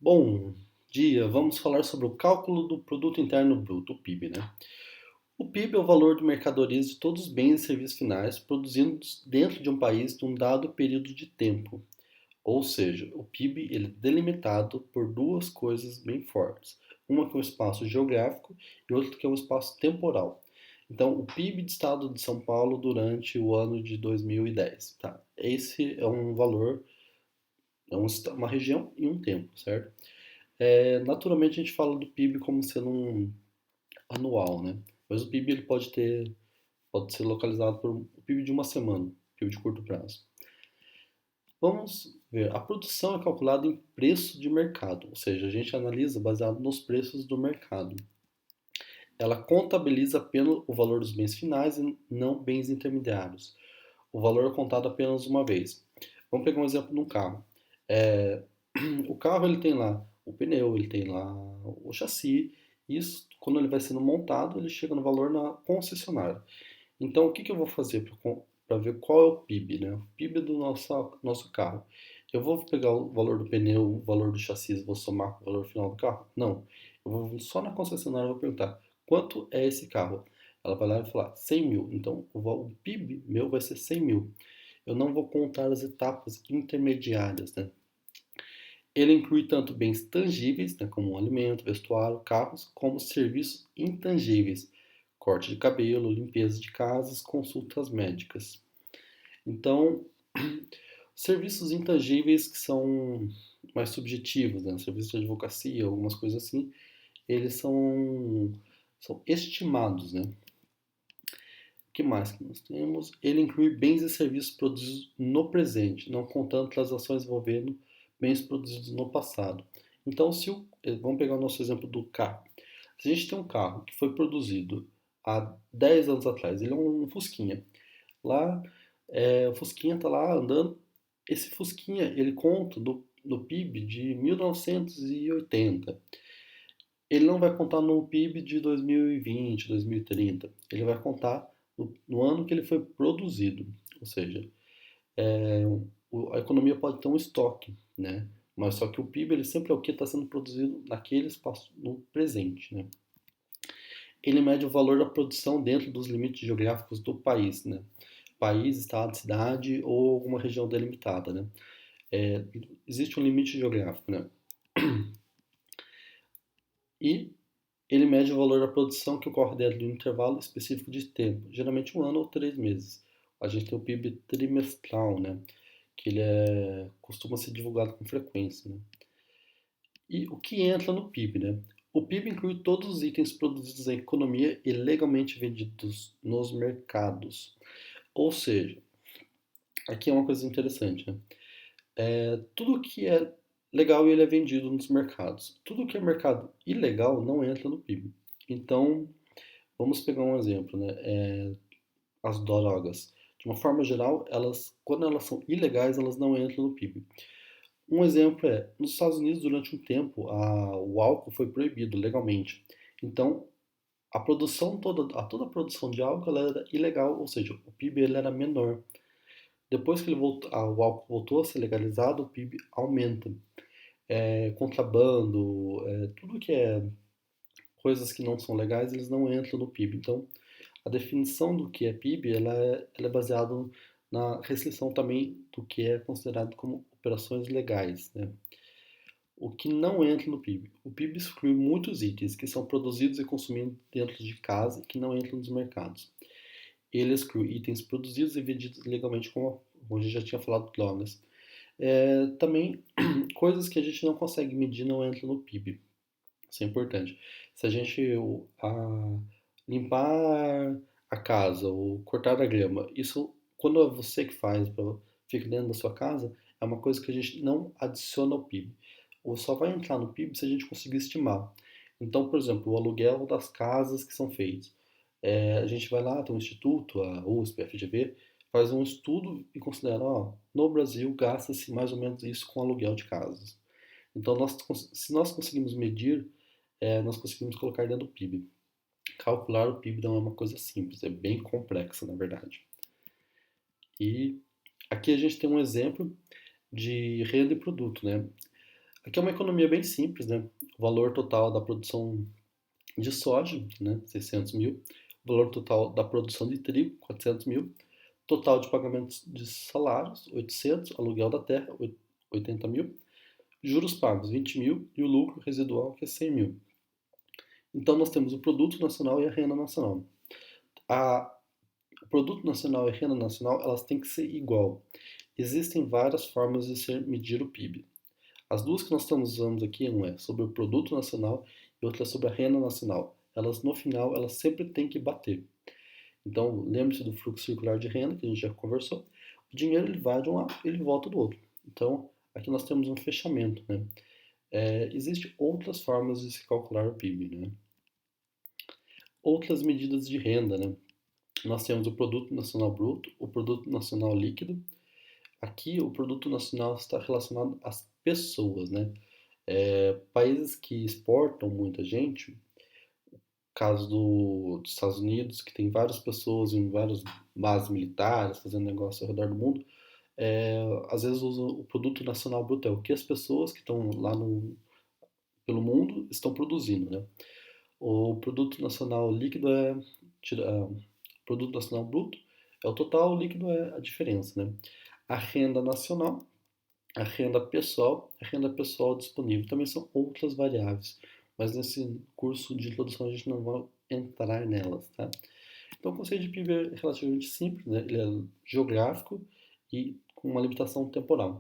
Bom dia, vamos falar sobre o cálculo do Produto Interno Bruto, o PIB, né? O PIB é o valor de mercadorias de todos os bens e serviços finais produzidos dentro de um país de um dado período de tempo. Ou seja, o PIB ele é delimitado por duas coisas bem fortes. Uma que é o espaço geográfico e outra que é o espaço temporal. Então, o PIB do estado de São Paulo durante o ano de 2010, tá? Esse é um valor, uma região e um tempo, certo? Naturalmente a gente fala do PIB como sendo um anual, né? Mas o PIB ele pode ser localizado por um PIB de uma semana, PIB de curto prazo. Vamos ver, a produção é calculada em preço de mercado, ou seja, a gente analisa baseado nos preços do mercado. Ela contabiliza apenas o valor dos bens finais e não bens intermediários. O valor é contado apenas uma vez. Vamos pegar um exemplo de um carro. É, o carro ele tem lá o pneu, ele tem lá o chassi. Isso, quando ele vai sendo montado, ele chega no valor na concessionária. Então, o que eu vou fazer para ver qual é o PIB, né? O PIB do nosso carro. Eu vou pegar o valor do pneu, o valor do chassi, vou somar com o valor final do carro? Não. Eu vou só na concessionária e vou perguntar quanto é esse carro. Ela vai lá e falar 100 mil. Então, o PIB meu vai ser 100 mil. Eu não vou contar as etapas intermediárias, né? Ele inclui tanto bens tangíveis, né, como alimento, vestuário, carros, como serviços intangíveis, corte de cabelo, limpeza de casas, consultas médicas. Então, serviços intangíveis que são mais subjetivos, né, serviços de advocacia, algumas coisas assim, eles são estimados, né? O que mais que nós temos? Ele inclui bens e serviços produzidos no presente, não contando transações envolvendo bens produzidos no passado. Então, vamos pegar o nosso exemplo do carro. Se a gente tem um carro que foi produzido há 10 anos atrás, ele é um Fusquinha. Lá, o Fusquinha está lá andando. Esse Fusquinha, ele conta no PIB de 1980. Ele não vai contar no PIB de 2020, 2030. Ele vai contar no ano que ele foi produzido. Ou seja, é, a economia pode ter um estoque, né? Mas só que o PIB ele sempre é o que está sendo produzido naquele espaço no presente, né? Ele mede o valor da produção dentro dos limites geográficos do país, né? País, estado, cidade ou alguma região delimitada, né? É, existe um limite geográfico, né? E ele mede o valor da produção que ocorre dentro de um intervalo específico de tempo, geralmente um ano ou 3 meses. A gente tem o PIB trimestral, né? Que costuma ser divulgado com frequência, né? E o que entra no PIB, né? O PIB inclui todos os itens produzidos na economia e legalmente vendidos nos mercados. Ou seja, aqui é uma coisa interessante, né? Tudo que é legal ele é vendido nos mercados. Tudo que é mercado ilegal não entra no PIB. Então, vamos pegar um exemplo, né? As drogas. De uma forma geral, quando elas são ilegais, elas não entram no PIB. Um exemplo nos Estados Unidos, durante um tempo, o álcool foi proibido legalmente. Então, toda a produção de álcool ela era ilegal, ou seja, o PIB ele era menor. Depois que o álcool voltou a ser legalizado, o PIB aumenta. Contrabando, tudo que é coisas que não são legais, eles não entram no PIB. Então, a definição do que é PIB, ela é baseada na restrição também do que é considerado como operações legais, né? O que não entra no PIB. O PIB exclui muitos itens que são produzidos e consumidos dentro de casa e que não entram nos mercados. Ele exclui itens produzidos e vendidos legalmente, como a gente já tinha falado, drogas. Também, coisas que a gente não consegue medir não entram no PIB. Isso é importante. Se a gente limpar a casa ou cortar a grama, isso quando é você que faz, fica dentro da sua casa, é uma coisa que a gente não adiciona ao PIB. Ou só vai entrar no PIB se a gente conseguir estimar. Então, por exemplo, o aluguel das casas que são feitas. A gente vai lá, tem um instituto, a USP, a FGV, faz um estudo e considera, ó, no Brasil gasta-se mais ou menos isso com aluguel de casas. Então, se nós conseguimos medir, nós conseguimos colocar dentro do PIB. Calcular o PIB não é uma coisa simples, é bem complexa, na verdade. E aqui a gente tem um exemplo de renda e produto, né? Aqui é uma economia bem simples, né? O valor total da produção de soja, né, 600 mil, o valor total da produção de trigo, 400 mil, total de pagamentos de salários, 800, aluguel da terra, 80 mil, juros pagos, 20 mil, e o lucro residual, que é 100 mil. Então, nós temos o produto nacional e a renda nacional. O produto nacional e a renda nacional, elas têm que ser igual. Existem várias formas de se medir o PIB. As duas que nós estamos usando aqui, uma é sobre o produto nacional e outra é sobre a renda nacional. Elas, no final, elas sempre têm que bater. Então, lembre-se do fluxo circular de renda, que a gente já conversou. O dinheiro ele vai de um lado e ele volta do outro. Então, aqui nós temos um fechamento, né? Existem outras formas de se calcular o PIB, né? Outras medidas de renda, né? Nós temos o Produto Nacional Bruto, o Produto Nacional Líquido. Aqui, o Produto Nacional está relacionado às pessoas, né? Países que exportam muita gente, caso dos Estados Unidos, que tem várias pessoas em várias bases militares fazendo negócio ao redor do mundo, às vezes usam o Produto Nacional Bruto, é o que as pessoas que estão lá pelo mundo estão produzindo, né? O Produto Nacional Líquido Produto Nacional Bruto é o total, o líquido é a diferença, né? A renda nacional, a renda pessoal disponível também são outras variáveis, mas nesse curso de introdução a gente não vai entrar nelas, tá? Então o conceito de PIB é relativamente simples, né? Ele é geográfico e com uma limitação temporal.